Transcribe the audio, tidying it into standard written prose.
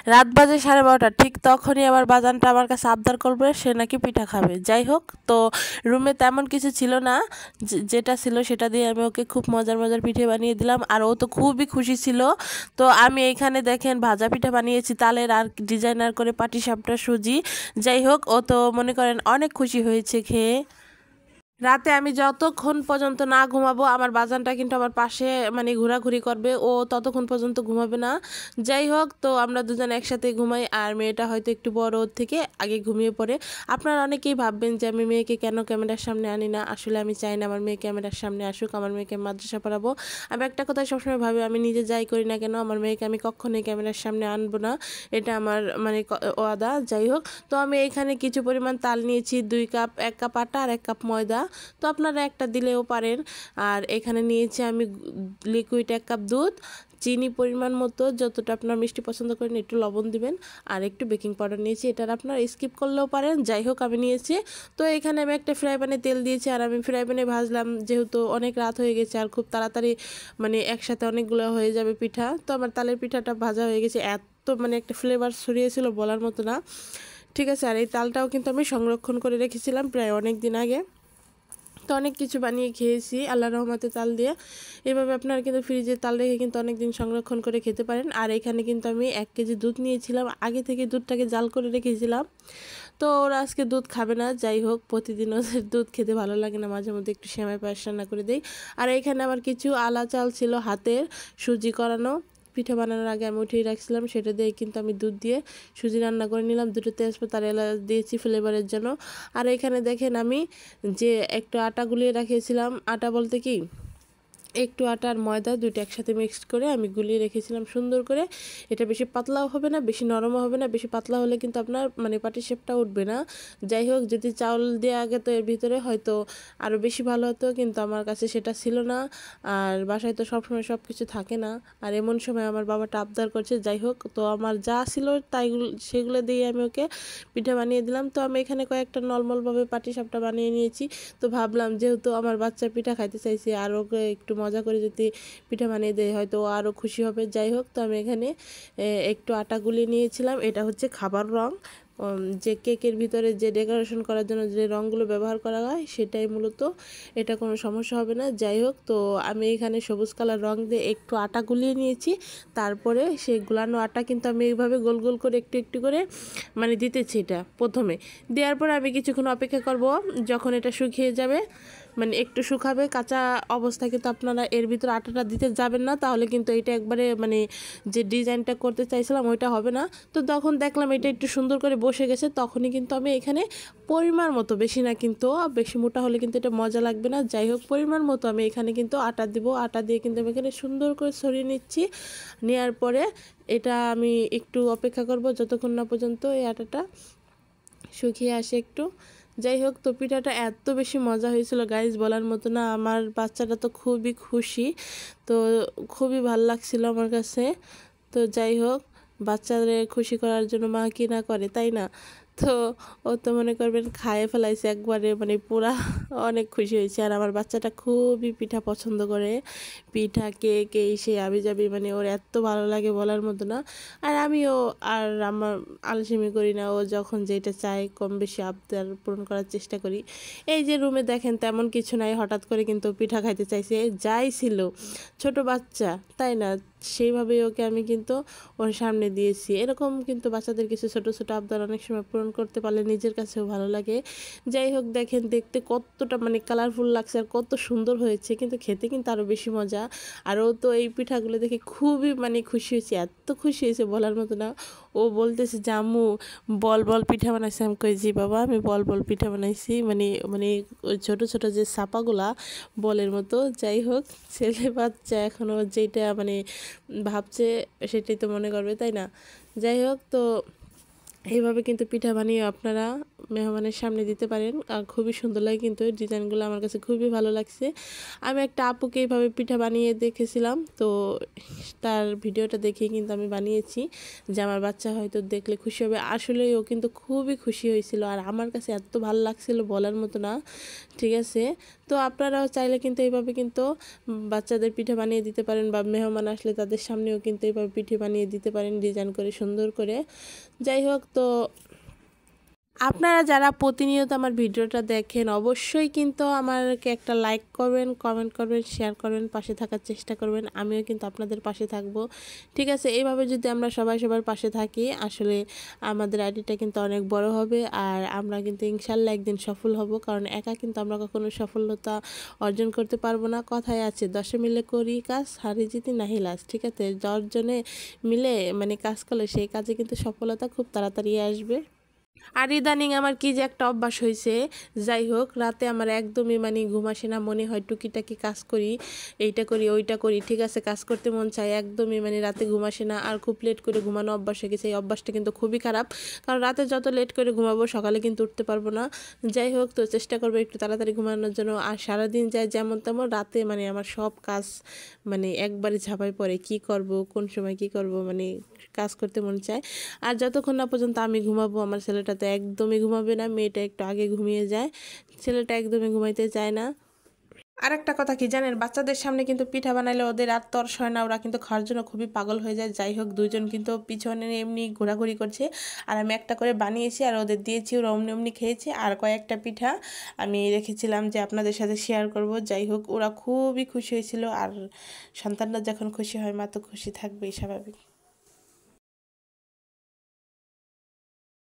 রাত বাজে 12:30, ঠিক তখনই আবার বাজানটা আমার কাছে আবদার করবে সে নাকি পিঠা খাবে। যাই হোক, তো রুমে তেমন কিছু ছিল না, যেটা ছিল সেটা দিয়ে আমি ওকে খুব মজার মজার পিঠে বানিয়ে দিলাম, আর ও তো খুবই খুশি ছিল। তো আমি এইখানে দেখেন ভাজা পিঠা বানিয়েছি তালের, আর ডিজাইনার করে পাটিসাপটা সুজি। যাই হোক, ও তো মনে করেন অনেক খুশি হয়েছে খেয়ে। রাতে আমি যতক্ষণ পর্যন্ত না ঘুমাবো আমার বাজানটা কিন্তু আমার পাশে মানে ঘোরাঘুরি করবে, ও ততক্ষণ পর্যন্ত ঘুমাবে না। যাই হোক, তো আমরা দুজন একসাথে ঘুমাই, আর মেয়েটা হয়তো একটু বড় ওর থেকে আগে ঘুমিয়ে পড়ে। আপনারা অনেকেই ভাববেন যে আমি মেয়েকে কেন ক্যামেরার সামনে আনি না, আসলে আমি চাই না আমার মেয়ে ক্যামেরার সামনে আসুক, আমার মেয়েকে মাদ্রাসা পড়াবো। আমি একটা কথা সবসময় ভাবি, আমি নিজে যাই করি না কেন আমার মেয়েকে আমি কখনোই ক্যামেরার সামনে আনবো না, এটা আমার মানে ওয়াদা। যাই হোক, তো আমি এখানে কিছু পরিমাণ তাল নিয়েছি, 2 কাপ, 1 কাপ আটা আর 1 কাপ ময়দা, তো আপনারা একটা দিলেও পারেন। আর এখানে নিয়েছি আমি লিকুইড 1 কাপ দুধ, চিনি পরিমাণ মতো, যতটা আপনার মিষ্টি পছন্দ করেন, একটু লবণ দিবেন, আর একটু বেকিং পাউডার নিয়েছি, এটা আপনারা স্কিপ করলেও পারেন। যাই হোক, আমি নিয়েছি। তো এখানে আমি একটা ফ্রাই প্যানে তেল দিয়েছি, আর আমি ফ্রাই প্যানে ভাজলাম, যেহেতু অনেক রাত হয়ে গেছে আর খুব তাড়াতাড়ি মানে একসাথে অনেকগুলো হয়ে যাবে পিঠা। তো আমার তালের পিঠাটা ভাজা হয়ে গেছে, এত মানে একটা ফ্লেভার ছড়িয়েছিল বলার মতো না। ঠিক আছে, আর এই তালটাও কিন্তু আমি সংরক্ষণ করে রেখেছিলাম প্রায় অনেক দিন আগে। তো অনেক কিছু বানিয়ে খেয়েছি আল্লাহর রহমতে তাল দিয়ে। এভাবে আপনারা কিন্তু ফ্রিজে তাল রেখে কিন্তু অনেক দিন সংরক্ষণ করে খেতে পারেন। আর এখানে কিন্তু আমি 1 কেজি দুধ নিয়েছিলাম, আগে থেকে দুধটাকে জাল করে রেখেছিলাম। তো ওরা আজকে দুধ খাবে না। যাই হোক, প্রতিদিন ওদের দুধ খেতে ভালো লাগে না, মাঝে মধ্যে একটু সেমাই পায়েস রান্না করে দেই। আর এখানে আমার কিছু আলা চাল ছিল হাতের সুজি করানো, পিঠা বানানোর আগে আমি উঠিয়ে রাখছিলাম, সেটা দিয়ে কিন্তু আমি দুধ দিয়ে সুজি রান্না করে নিলাম। 2টো তেজপাতা আর এলাচ দিয়েছি ফ্লেভারের জন্য। আর এখানে দেখেন আমি যে একটু আটা গুলিয়ে রাখিয়েছিলাম, আটা বলতে কি একটু আটা আর ময়দা দুইটা একসাথে মিক্সড করে আমি গুলিয়ে রেখেছিলাম সুন্দর করে। এটা বেশি পাতলাও হবে না, বেশি নরমও হবে না, বেশি পাতলা হলে কিন্তু আপনার মানে পাটি শেপটা উঠবে না। যাই হোক, যদি চাউল দেওয়া আগে তো এর ভিতরে হয়তো আরও বেশি ভালো হতো, কিন্তু আমার কাছে সেটা ছিল না। আর বাসায় তো সবসময় সব কিছু থাকে না, আর এমন সময় আমার বাবাটা আবদার করছে। যাই হোক, তো আমার যা ছিল তাই সেগুলো দিয়ে আমি ওকে পিঠা বানিয়ে দিলাম। তো আমি এখানে কয়েকটা নর্মালভাবে পাটি সাপটা বানিয়ে নিয়েছি। তো ভাবলাম যেহেতু আমার বাচ্চা পিঠা খাইতে চাইছে, আর ওকে একটু মজা করে যদি পিঠা বানিয়ে দেয় হয়তো ও আরও খুশি হবে। যাই হোক, তো আমি এখানে একটু আটা গুলিয়ে নিয়েছিলাম, এটা হচ্ছে খাবার রং, যে কেকের ভিতরে যে ডেকোরেশন করার জন্য যে রঙগুলো ব্যবহার করা হয় সেটাই মূলত, এটা কোনো সমস্যা হবে না। যাই হোক, তো আমি এখানে সবুজ কালার রং দিয়ে একটু আটা গুলিয়ে নিয়েছি। তারপরে সেই গুলানো আটা কিন্তু আমি এইভাবে গোল গোল করে একটু একটু করে মানে দিতেছি এটা প্রথমে। দেওয়ার পর আমি কিছুক্ষণ অপেক্ষা করব, যখন এটা শুকিয়ে যাবে মানে একটু শুকাবে কাঁচা অবস্থায় কিন্তু আপনারা এর ভিতরে আটাটা দিতে যাবেন না, তাহলে কিন্তু এটা একবারে মানে যে ডিজাইনটা করতে চাইছিলাম ওইটা হবে না। তো তখন দেখলাম এটা একটু সুন্দর করে বসে গেছে, তখনই কিন্তু আমি এখানে পরিমাণ মতো, বেশি না কিন্তু, বেশি মোটা হলে কিন্তু এটা মজা লাগবে না। যাই হোক, পরিমাণ মতো আমি এখানে কিন্তু আটা দিব, আটা দিয়ে কিন্তু আমি এখানে সুন্দর করে ছড়িয়ে নিচ্ছি। নেওয়ার পরে এটা আমি একটু অপেক্ষা করব যতক্ষণ না পর্যন্ত এই আটাটা শুকিয়ে আসে একটু। যাই হোক, তো পিঠাটা এত বেশি মজা হয়েছিল গাইজ বলার মতো না, আমার বাচ্চাটা তো খুবই খুশি, তো খুবই ভালো লাগছিল আমার কাছে। তো যাই হোক, বাচ্চাদের খুশি করার জন্য মা কি না করে, তাই না? তো ও তো মনে করবেন খায়ে ফেলাইছে একবারে, মানে পুরা অনেক খুশি হয়েছে। আর আমার বাচ্চাটা খুবই পিঠা পছন্দ করে, পিঠা কেক এই সেই আবিজাবি, মানে ওর এত ভালো লাগে বলার মতো না। আর আমিও আর আমার আলসেমি করি না, ও যখন যেটা চায় কম বেশি আবদার পূরণ করার চেষ্টা করি। এই যে রুমে দেখেন তেমন কিছু নাই, হঠাৎ করে কিন্তু পিঠা খাইতে চাইছে, যাই ছিল ছোট বাচ্চা তাই না, সেইভাবেই ওকে আমি কিন্তু ওর সামনে দিয়েছি। এরকম কিন্তু বাচ্চাদের কিছু ছোট ছোট আবদার অনেক সময় পূরণ করতে পারলে নিজের কাছেও ভালো লাগে। যাই হোক, দেখেন দেখতে কতটা মানে কালারফুল লাগছে আর কত সুন্দর হয়েছে, কিন্তু খেতে কিন্তু আরও বেশি মজা। আর ও তো এই পিঠাগুলো দেখে খুবই মানে খুশি হয়েছে, এত খুশি হয়েছে বলার মতো না। ও বলতেছে যে আম্মু বল বল পিঠা বানাইছি, আমি কই জি বাবা আমি বল বল পিঠা বানাইছি, মানে মানে ওই ছোটো ছোটো যে ছাপাগুলা বলের মতো। যাই হোক, ছেলে বাচ্চা এখনও যেটা মানে ভাবছে সেটাই তো মনে করবে, তাই না? যাই হোক, তো এইভাবে কিন্তু পিঠা বানিয়ে আপনারা মেহমানের সামনে দিতে পারেন, আর খুবই সুন্দর লাগে কিন্তু ডিজাইনগুলো আমার কাছে খুবই ভালো লাগছে। আমি একটা আপুকে এইভাবে পিঠা বানিয়ে দেখেছিলাম, তো তার ভিডিওটা দেখে কিন্তু আমি বানিয়েছি যে আমার বাচ্চা হয়তো দেখলে খুশি হবে। আসলেই ও কিন্তু খুবই খুশি হয়েছিল, আর আমার কাছে এত ভালো লাগছিল বলার মতো না। ঠিক আছে, তো আপনারাও চাইলে কিন্তু এইভাবে কিন্তু বাচ্চাদের পিঠে বানিয়ে দিতে পারেন, বা মেহমান আসলে তাদের সামনেও কিন্তু এইভাবে পিঠে বানিয়ে দিতে পারেন ডিজাইন করে সুন্দর করে। যাই হোক, তো আপনারা যারা প্রতিনিয়ত আমার ভিডিওটা দেখেন অবশ্যই কিন্তু আমাকে একটা লাইক করবেন, কমেন্ট করবেন, শেয়ার করবেন, পাশে থাকার চেষ্টা করবেন। আমিও কিন্তু আপনাদের পাশে থাকব, ঠিক আছে? এইভাবে যদি আমরা সবাই সবার পাশে থাকি আসলে আমাদের আইডিটা কিন্তু অনেক বড় হবে, আর আমরা কিন্তু ইনশাল্লাহ একদিন সফল হব। কারণ একা কিন্তু আমরা কখনো সফলতা অর্জন করতে পারবো না। কথায় আছে 10 মিলে করি কাজ, হারি জিতি নাহি লাজ, ঠিক আছে? 10 জনে মিলে মানে কাজ করলে সেই কাজে কিন্তু সফলতা খুব তাড়াতাড়ি আসবে। আর ইদানিং আমার কি যে একটা অভ্যাস হয়েছে, যাই হোক, রাতে আমার একদমই মানে ঘুম আসে না। মনে হয় টুকিটাকি কাজ করি, এইটা করি ওইটা করি, ঠিক আছে, কাজ করতে মন চায়, একদমই মানে রাতে ঘুম আসে না। আর খুব লেট করে ঘুমানো অভ্যাস হয়ে গেছে। এই অভ্যাসটা কিন্তু খুবই খারাপ, কারণ রাতে যত লেট করে ঘুমাবো সকালে কিন্তু উঠতে পারবো না। যাই হোক, তো চেষ্টা করবো একটু তাড়াতাড়ি ঘুমানোর জন্য। আর সারাদিন যায় যেমন তেমন, রাতে মানে আমার সব কাজ মানে একবারে ঝাঁপাই পড়ে, কি করব, কোন সময় কি করব, মানে কাজ করতে মন চায়। আর যতক্ষণ না পর্যন্ত আমি ঘুমাবো, আমার ছেলেটা তো একদমই ঘুমাবে না। মেয়েটা একটু আগে ঘুমিয়ে যায়, ছেলেটা একদমই ঘুমাইতে চায় না। আর একটা কথা কি জানেন, বাচ্চাদের সামনে কিন্তু পিঠা বানাইলে ওদের আর তর্স হয় না, ওরা কিন্তু খাওয়ার জন্য খুবই পাগল হয়ে যায়। যাই হোক, দুইজন কিন্তু পিছনে এমনি ঘোরাঘুরি করছে, আর আমি একটা করে বানিয়েছি আর ওদের দিয়েছি, ওরা অমনি অমনি খেয়েছে। আর কয়েকটা পিঠা আমি রেখেছিলাম যে আপনাদের সাথে শেয়ার করব। যাই হোক, ওরা খুবই খুশি হয়েছিল। আর সন্তানরা যখন খুশি হয় মা তো খুশি থাকবেই, স্বাভাবিক।